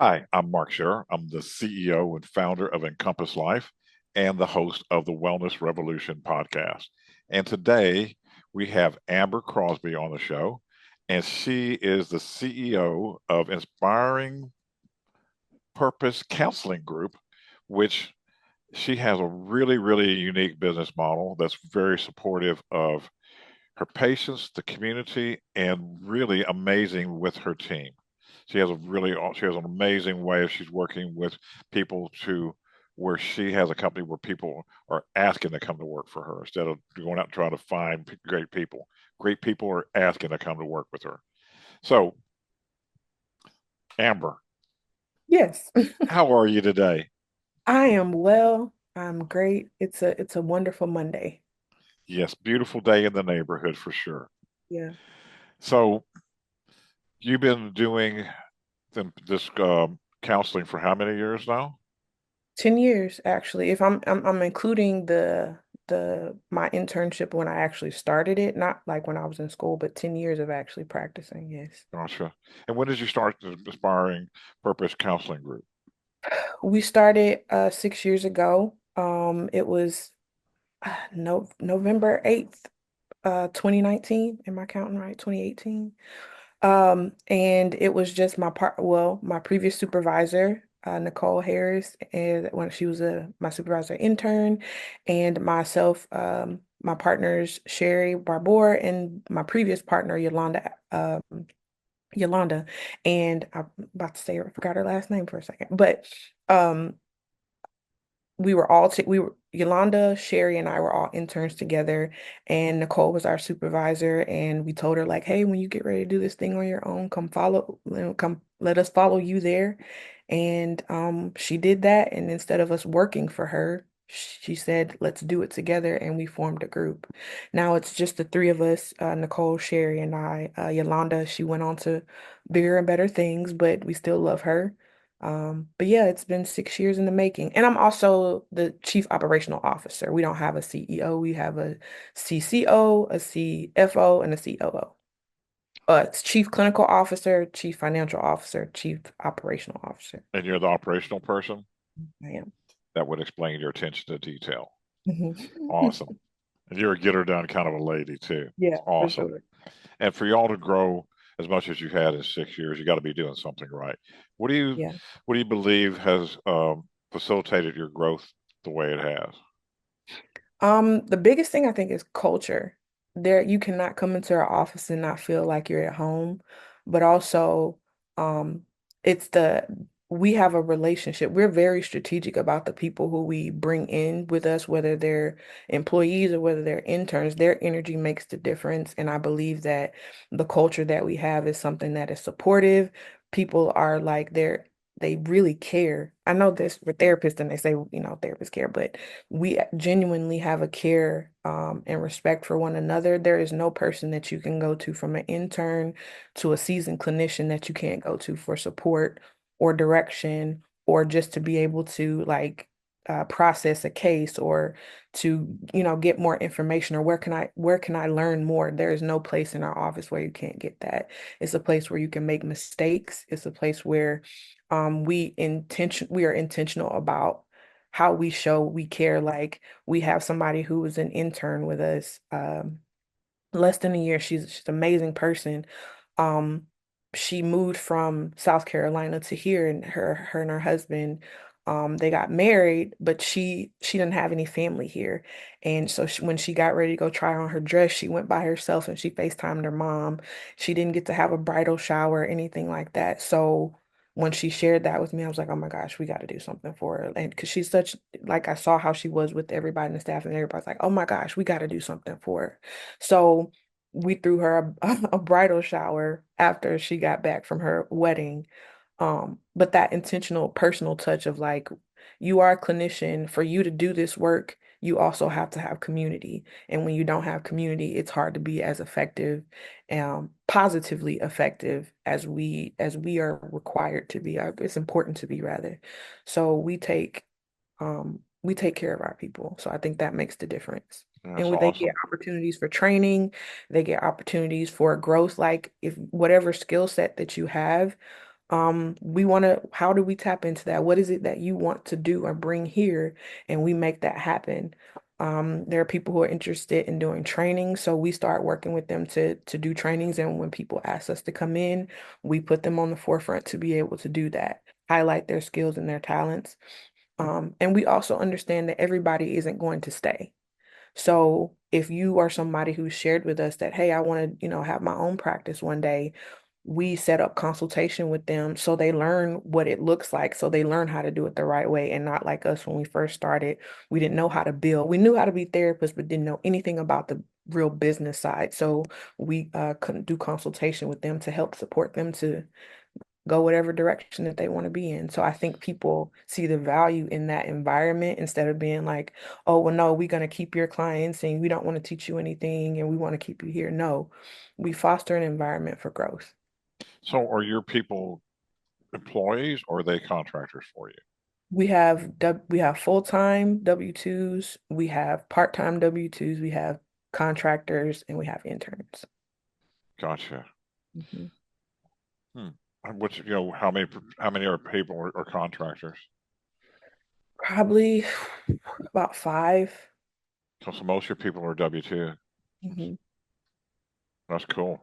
Hi, I'm Mark Scherer. I'm the CEO and founder of Encompass Life and the host of the Wellness Revolution podcast. And today we have Amber Crosby on the show, and she is the CEO of Inspiring Purpose Counseling Group, which she has a really, really unique business model that's very supportive of her patients, the community, and really amazing with her team. She has an amazing way of she's working with people to where she has a company where people are asking to come to work for her instead of going out and trying to find great people. Great people are asking to come to work with her. So, Amber, Yes, how are you today? I am well. I'm great. It's a wonderful Monday. Yes, beautiful day in the neighborhood for sure. Yeah. So, you've been doing this counseling for how many years now? 10 years actually. If I'm including the my internship when I actually started it, not like when I was in school, but 10 years of actually practicing, yes. Gotcha. And when did you start the Aspiring Purpose Counseling Group? We started 6 years ago. It was no November 8th, 2019. Am I counting right? 2018. And it was just my previous supervisor, Nicole Harris, and when she was my supervisor intern, and myself, my partners Sherry Barbour and my previous partner Yolanda, and I'm about to say I forgot her last name for a second, but um we were all we were Yolanda, Sherry, and I were all interns together, and Nicole was our supervisor. And we told her like, "Hey, when you get ready to do this thing on your own, come let us follow you there." And she did that. And instead of us working for her, she said, "Let's do it together." And we formed a group. Now it's just the three of us, Nicole, Sherry, and I. Yolanda, she went on to bigger and better things, but we still love her. But yeah, it's been 6 years in the making. And I'm also the chief operational officer. We don't have a CEO. We have a CCO, a CFO, and a COO. It's chief clinical officer, chief financial officer, chief operational officer. And you're the operational person? I am. That would explain your attention to detail. Mhm. Awesome. And you're a get her done kind of a lady too. Yeah, It's for awesome. sure. And for y'all to grow as much as you had in 6 years, you got to be doing something right. What do you Yeah. what do you believe has facilitated your growth the way it has? The biggest thing I think is culture. There, you cannot come into our office and not feel like you're at home, but also, um, it's the we have a relationship. We're very strategic about the people who we bring in with us, whether they're employees or whether they're interns. Their energy makes the difference, and I believe that the culture that we have is something that is supportive. People are like they really care. I know this with therapists and they say, therapists care, but we genuinely have a care and respect for one another. There is no person that you can go to from an intern to a seasoned clinician that you can't go to for support or direction or just to be able to like process a case or to, get more information or where can I learn more? There is no place in our office where you can't get that. It's a place where you can make mistakes. It's a place where we are intentional about how we show we care. Like we have somebody who was an intern with us less than a year. She's an amazing person. Um, she moved from South Carolina to here, and her and her husband, they got married, but she didn't have any family here. And so when she got ready to go try on her dress, she went by herself and she FaceTimed her mom. She didn't get to have a bridal shower or anything like that. So when she shared that with me, I was like, oh my gosh, we got to do something for her. And because she's such, like, I saw how she was with everybody in the staff, and everybody's like, oh my gosh, we got to do something for her. So we threw her a bridal shower after she got back from her wedding. But that intentional personal touch of like, you are a clinician, for you to do this work, you also have to have community. And when you don't have community, it's hard to be as effective, positively effective as we are required to be. It's important to be rather. So we take care of our people. So I think that makes the difference. And That's when they get awesome. opportunities for training, they get opportunities for growth. Like if whatever skill set that you have, We want to, how do we tap into that? What is it that you want to do or bring here? And we make that happen. There are people who are interested in doing training, so we start working with them to do trainings. And when people ask us to come in, we put them on the forefront to be able to do that, highlight their skills and their talents. And we also understand that everybody isn't going to stay. So if you are somebody who shared with us that, hey, I want to, have my own practice one day, we set up consultation with them so they learn what it looks like, so they learn how to do it the right way and not like us when we first started. We didn't know how to build. We knew how to be therapists, but didn't know anything about the real business side. So we couldn't do consultation with them to help support them to go whatever direction that they want to be in. So I think people see the value in that environment instead of being like, oh, well, no, we're going to keep your clients and we don't want to teach you anything and we want to keep you here. No, we foster an environment for growth. So are your people employees or are they contractors for you? We have full-time W-2s, we have part-time W-2s, we have contractors, and we have interns. Gotcha. Mhm. Hmm. What's how many are people or contractors? Probably about five. So most of your people are W-2. Mhm. That's cool.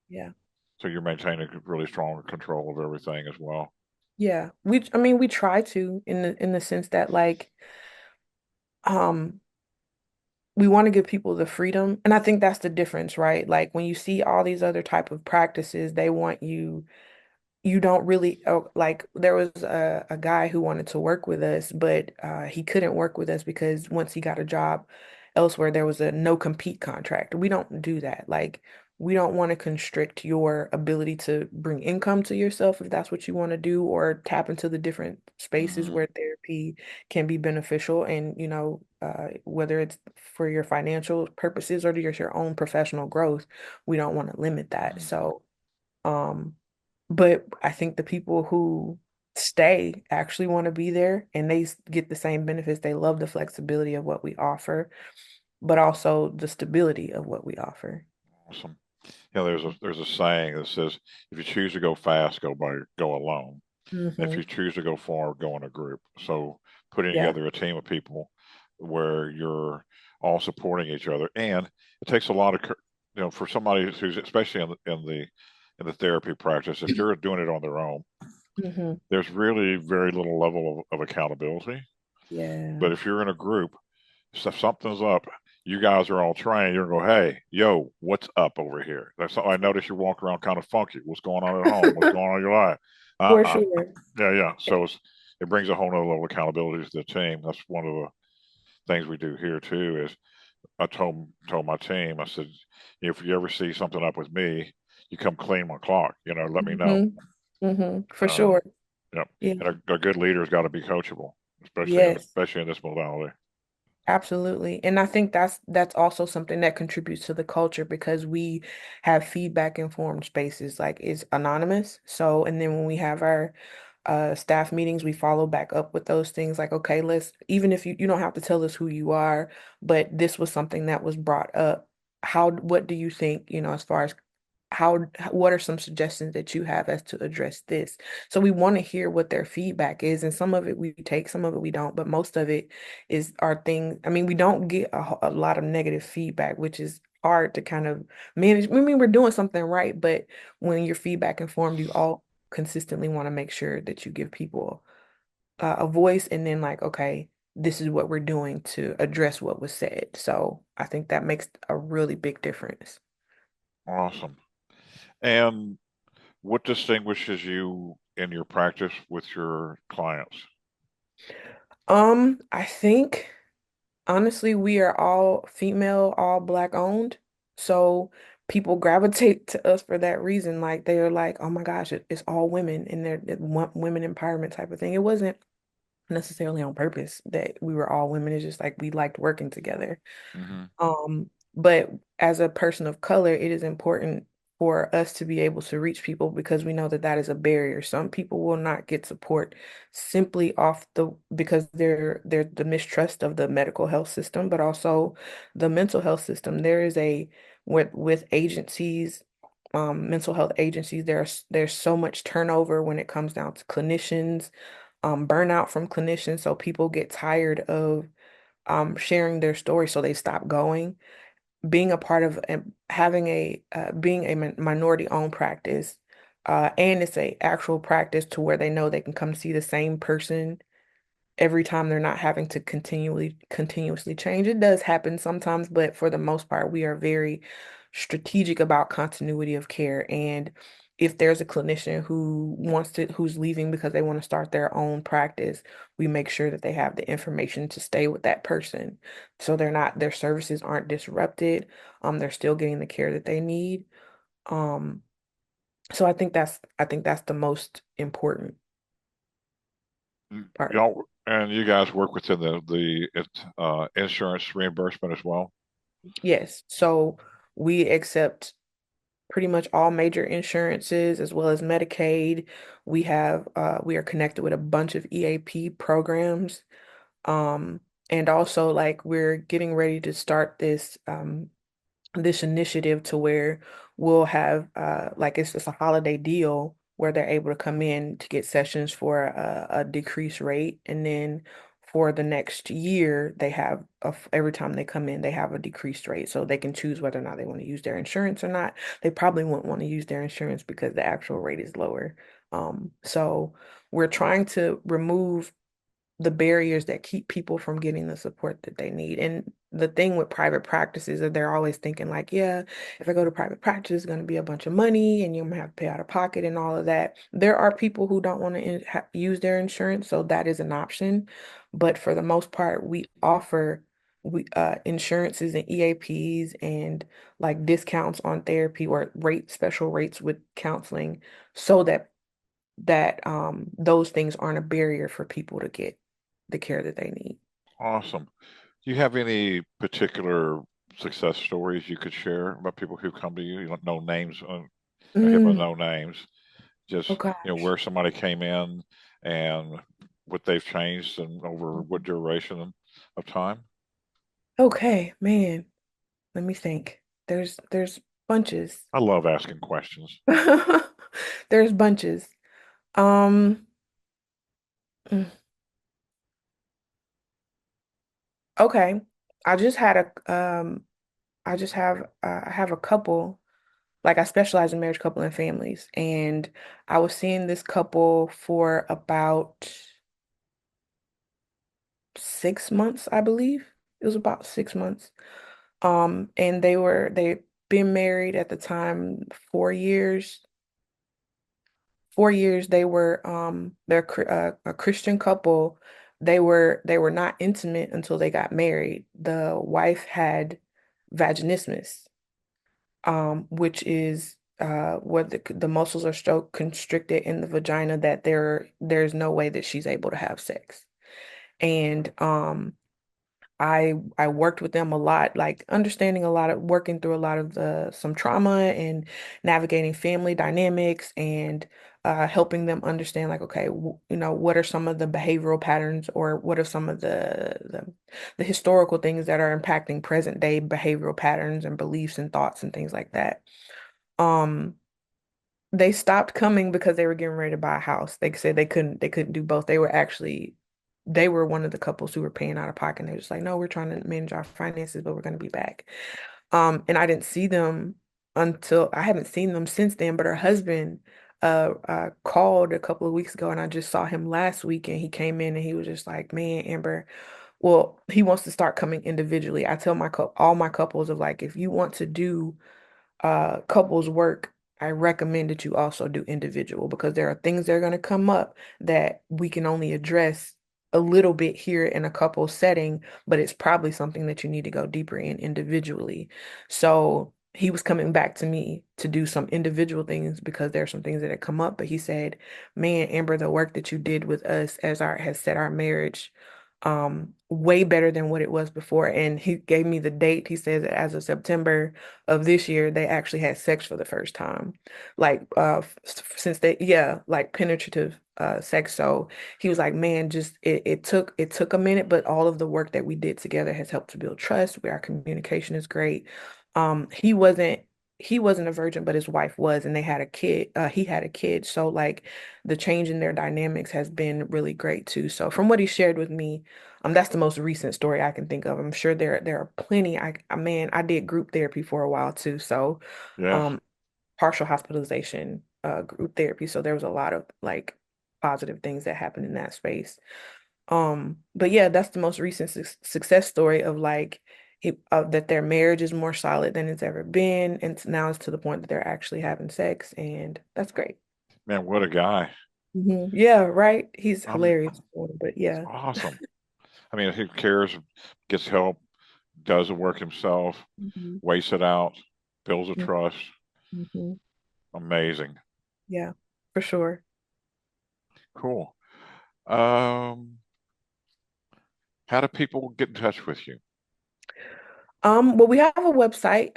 Yeah. So you're maintaining really strong control of everything as well. Yeah. I mean, we try to in the sense that like um we want to give people the freedom. And I think that's the difference, right? Like when you see all these other type of practices, they want you don't really like there was a guy who wanted to work with us, but he couldn't work with us because once he got a job elsewhere, there was a no compete contract. We don't do that. Like we don't want to constrict your ability to bring income to yourself if that's what you want to do, or tap into the different spaces Hmm. where therapy can be beneficial. And whether it's for your financial purposes or to your own professional growth, we don't want to limit that. Hmm. So. Um, but I think the people who stay actually want to be there and they get the same benefits. They love the flexibility of what we offer, but also the stability of what we offer. Awesome. There's a saying that says if you choose to go fast, go alone. And if Hmm. you choose to go far, go in a group. So putting Yeah. together a team of people where you're all supporting each other, and it takes a lot of for somebody who's especially in the therapy practice, if you're doing it on their own, Hmm. there's really very little level of accountability. Yeah. But if you're in a group, so if something's up, you guys are all trained. You're gonna go, hey, yo, what's up over here? That's all. I notice you walk around kind of funky. What's going on at home? What's going on in your life? For Uh-uh. sure. Yeah, yeah. So it brings a whole nother level of accountability to the team. That's one of the things we do here too. Is I told my team, I said, if you ever see something up with me, you come clean my clock. Let me know. Hmm. For Uh, sure. yeah. Yeah. And a good leader's got to be coachable, Yes. especially in this modality. Absolutely. And I think that's also something that contributes to the culture because we have feedback informed spaces, like it's anonymous. So, and then when we have our staff meetings, we follow back up with those things like, okay, let's, even if you don't have to tell us who you are, but this was something that was brought up. What do you think, as far as what are some suggestions that you have as to address this? So we want to hear what their feedback is, and some of it we take, some of it we don't, but most of it is our thing. I mean, we don't get a lot of negative feedback, which is hard to kind of manage. I mean, we're doing something right, but when you're feedback informed, you all consistently want to make sure that you give people a voice, and then like, okay, this is what we're doing to address what was said. So I think that makes a really big difference. Awesome. And what distinguishes you in your practice with your clients? I think honestly, we are all female, all black owned. So people gravitate to us for that reason. Like they're like, oh my gosh, it's all women and they're women empowerment type of thing. It wasn't necessarily on purpose that we were all women. It's just like we liked working together. Hmm. But as a person of color, it is important for us to be able to reach people because we know that that is a barrier. Some people will not get support simply off because they're the mistrust of the medical health system, but also the mental health system. There is with agencies. mental health agencies, there's so much turnover when it comes down to clinicians, burnout from clinicians. So people get tired of sharing their story, so they stop going. Being a part of having a being a minority owned practice, and it's a actual practice to where they know they can come see the same person every time, they're not having to continuously change. It does happen sometimes, but for the most part, we are very strategic about continuity of care. And if there's a clinician who's leaving because they want to start their own practice, we make sure that they have the information to stay with that person. So their services aren't disrupted. They're still getting the care that they need. Um, so I think that's the most important part. Y'all and you guys work within the insurance reimbursement as well. Yes. So we accept pretty much all major insurances as well as Medicaid. We are connected with a bunch of EAP programs. Um, and also like we're getting ready to start this initiative to where we'll have like it's just a holiday deal where they're able to come in to get sessions for a decreased rate, and then for the next year every time they come in they have a decreased rate, so they can choose whether or not they want to use their insurance or not. They probably won't want to use their insurance because the actual rate is lower. So we're trying to remove the barriers that keep people from getting the support that they need. And the thing with private practice is that they're always thinking like, yeah, if I go to private practice, it's going to be a bunch of money and you're going to have to pay out of pocket and all of that. There are people who don't want to use their insurance, so that is an option. But for the most part, we offer insurances and EAPs and like discounts on therapy or special rates with counseling so that those things aren't a barrier for people to get the care that they need. Awesome. Do you have any particular success stories you could share about people who come to you? You don't know names, hit with Mm, no names. oh Just gosh. where somebody came in and what they've changed and over what Mhm. duration of time. Okay, man. Let me think. There's bunches. I love asking questions. There's bunches. Um, mm, okay. I just had I have a couple. Like I specialize in marriage, couple, and families, and I was seeing this couple for about 6 months, I believe. It was about 6 months. And they'd been married at the time 4 years. 4 years they were a Christian couple. They were not intimate until they got married. The wife had vaginismus, which is where the muscles are so constricted in the vagina that there's no way that she's able to have sex. And I worked with them a lot, like understanding a lot of working through a lot of the some trauma and navigating family dynamics and helping them understand like, okay, what are some of the behavioral patterns or what are some of the historical things that are impacting present day behavioral patterns and beliefs and thoughts and things like that. Um, they stopped coming because they were getting ready to buy a house. They said they couldn't do both. They were one of the couples who were paying out of pocket. And they're just like, no, we're trying to manage our finances, but we're going to be back. And I didn't see them until I haven't seen them since then, but her husband called a couple of weeks ago and I just saw him last week and he came in and he was just like, man, Amber, well, he wants to start coming individually. I tell all my couples of like, if you want to do couples work, I recommend that you also do individual because there are things that are going to come up that we can only address a little bit here in a couple setting, but it's probably something that you need to go deeper in individually. So he was coming back to me to do some individual things because there are some things that had come up, but he said, man, Amber, the work that you did with us has set our marriage way better than what it was before. And he gave me the date. He says that as of September of this year, they actually had sex for the first time. Like since like penetrative sex. So he was like, man, just it took a minute, but all of the work that we did together has helped to build trust, where our communication is great. He wasn't he wasn't a virgin, but his wife was, and they had a kid. He had a kid. So like the change in their dynamics has been really great too. So from what he shared with me, that's the most recent story I can think of. I'm sure there are plenty. Man, I did group therapy for a while too. So Yes. um partial hospitalization, group therapy. So there was a lot of like positive things that happened in that space. But yeah, that's the most recent success story of like that their marriage is more solid than it's ever been, and now it's to the point that they're actually having sex, and that's great. Man, what a guy. Yeah, right. He's Um, hilarious, but it's yeah. awesome. I mean, he cares, gets help, does the work himself, hmm waits it out, builds a trust. hmm Amazing. Yeah, for sure. Cool. Um, how do people get in touch with you? Well, we have a website.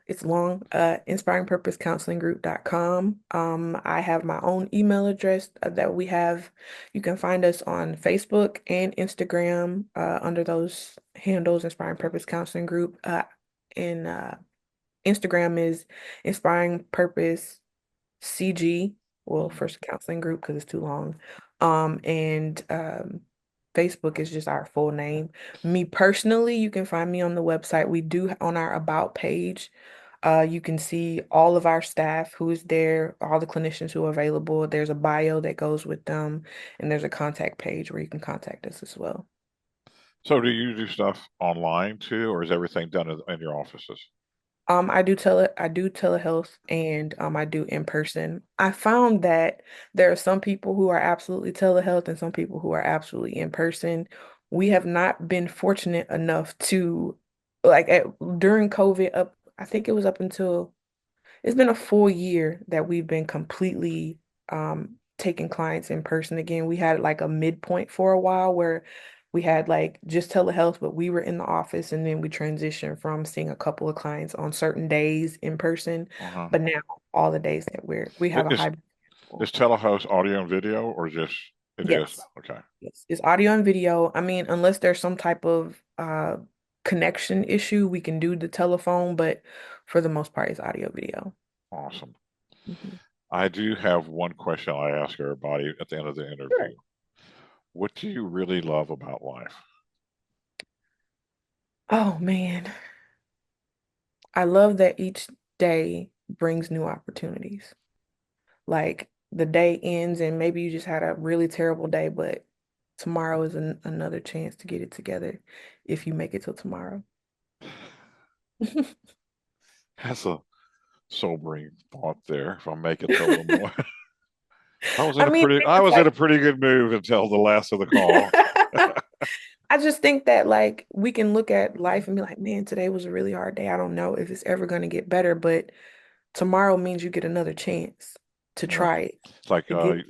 It's long, inspiringpurposecounselinggroup.com. I have my own email address that we have. You can find us on Facebook and Instagram, under those handles, Inspiring Purpose Counseling Group. And Instagram is Inspiring Purpose CG, well, Mhm. first counseling group because it's too long. And Facebook is just our full name. Me personally, you can find me on the website. We do on our about page. You can see all of our staff who is there, all the clinicians who are available. There's a bio that goes with them, and there's a contact page where you can contact us as well. So, do you do stuff online too, or is everything done in your offices? I do telehealth and I do in person. I found that there are some people who are absolutely telehealth and some people who are absolutely in person. We have not been fortunate enough to during COVID up I think it was up until it's been a full year that we've been completely taking clients in person again. We had like a midpoint for a while where we had like just telehealth, but we were in the office and then we transitioned from seeing a couple of clients on certain days in person. Uh-huh. But now all the days that we have a Is hybrid schedule. is telehost audio and video, or just it is? Yes. Okay, Yes. It's audio and video. I mean, unless there's some type of connection issue, we can do the telephone, but for the most part, it's audio video. awesome. Mhm. I do have one question I ask everybody at the end of the Sure. interview. What do you really love about life? Oh man. I love that each day brings new opportunities. Like the day ends and maybe you just had a really terrible day, but tomorrow is another chance to get it together if you make it till tomorrow. That's a sobering thought there. If I make it to a little more, I mean, I it's was in like a pretty good mood until the last of the call. I just think that like we can look at life and be like, man, today was a really hard day. I don't know if it's ever going to get better, but tomorrow means you get another chance to Yeah, try it. it's like To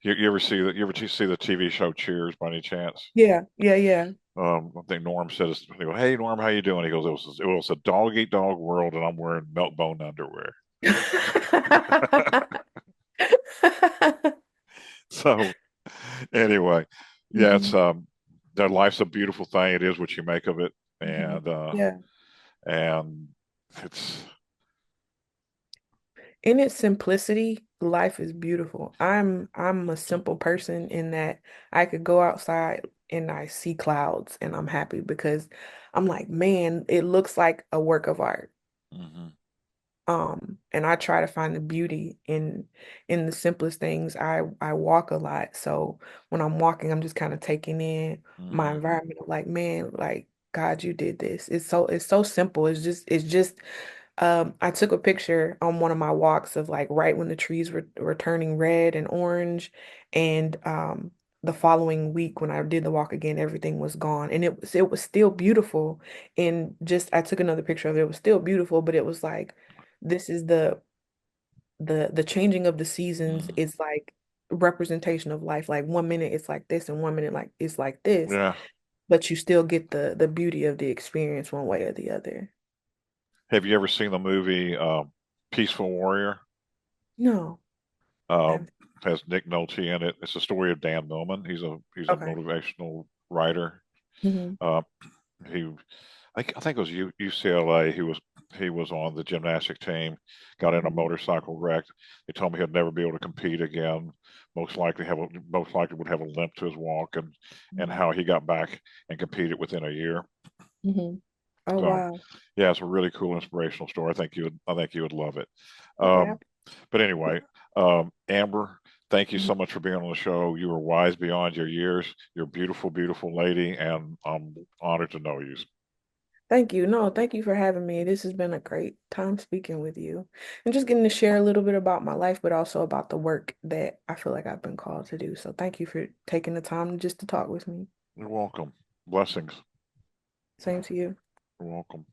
get you ever see that? You ever see the TV show Cheers by any chance? Yeah, yeah, yeah. I think Norm says, they go, "Hey Norm, how you doing?" He goes, it was a dog eat dog world, and I'm wearing milk bone underwear." So anyway, yeah, it's hmm that life's a beautiful thing. It is what you make of it, hmm and Yeah. and it's In its simplicity, life is beautiful. I'm a simple person in that I could go outside and I see clouds and I'm happy because I'm like, man, it looks like a work of art. mhm, And I try to find the beauty in the simplest things. I walk a lot, so when I'm walking, I'm just kind of taking in my mhm, environment. I'm like, man, like God, you did this. It's so simple. It's just I took a picture on one of my walks of like right when the trees were turning red and orange, and the following week when I did the walk again, everything was gone, and it was still beautiful. And just I took another picture of it. It was still beautiful, but it was like this is the changing of the seasons mhm. is like representation of life. Like one minute it's like this, and one minute like it's like this, Yeah. but you still get the beauty of the experience one way or the other. Have you ever seen the movie Peaceful Warrior? No, I Uh, haven't. has Nick Nolte in it. It's the story of Dan Millman. He's a Okay. motivational writer. hmm Uh, he I think it was UCLA. He was on the gymnastic team, got in a Mhm. motorcycle wreck. They told me he'd never be able to compete again. Most likely would have a limp to his walk, and Mhm. how he got back and competed within a year. Mhm. Oh So wow. yeah, it's a really cool inspirational story. I think you would love it. Okay. Um, but anyway, Amber, thank you so much for being on the show. You are wise beyond your years. You're a beautiful, beautiful lady, and I'm honored to know you. Thank you. No, thank you for having me. This has been a great time speaking with you and just getting to share a little bit about my life, but also about the work that I feel like I've been called to do. So thank you for taking the time just to talk with me. You're welcome. Blessings. Same to you. You're welcome.